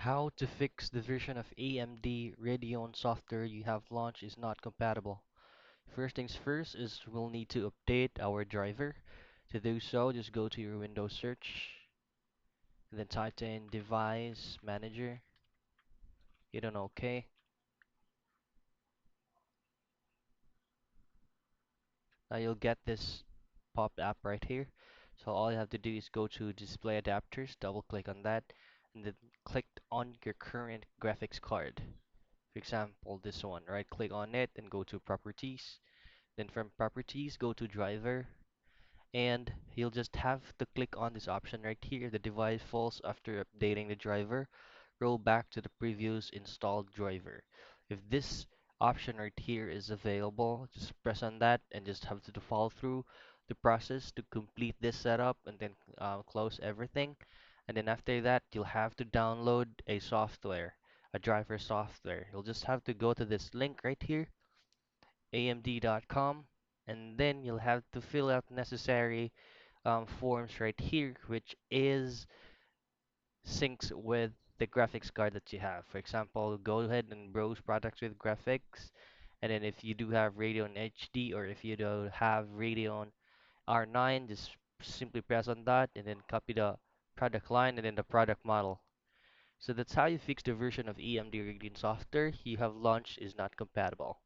How to fix the version of AMD Radeon software you have launched is not compatible. First things first is we'll need to update our driver. To do so, just go to your Windows search, and then type in Device Manager, hit on OK. Now you'll get this pop up right here. So all you have to do is go to Display Adapters, double click on that, and then click on your current graphics card. For example, this one, right click on it and go to Properties. Then from Properties, go to Driver, and you'll just have to click on this option right here. The device falls after updating the driver. Roll back to the previous installed driver. If this option right here is available, just press on that and just have to follow through the process to complete this setup and then close everything. And then after that, you'll have to download a software, a driver software. You'll just have to go to this link right here, amd.com, and then you'll have to fill out necessary forms right here, which is syncs with the graphics card that you have. For example, go ahead and browse products with graphics, and then if you do have Radeon HD or if you do have Radeon R9, just simply press on that and then copy the product line and then the product model. So that's how you fix the version of AMD Radeon software you have launched is not compatible.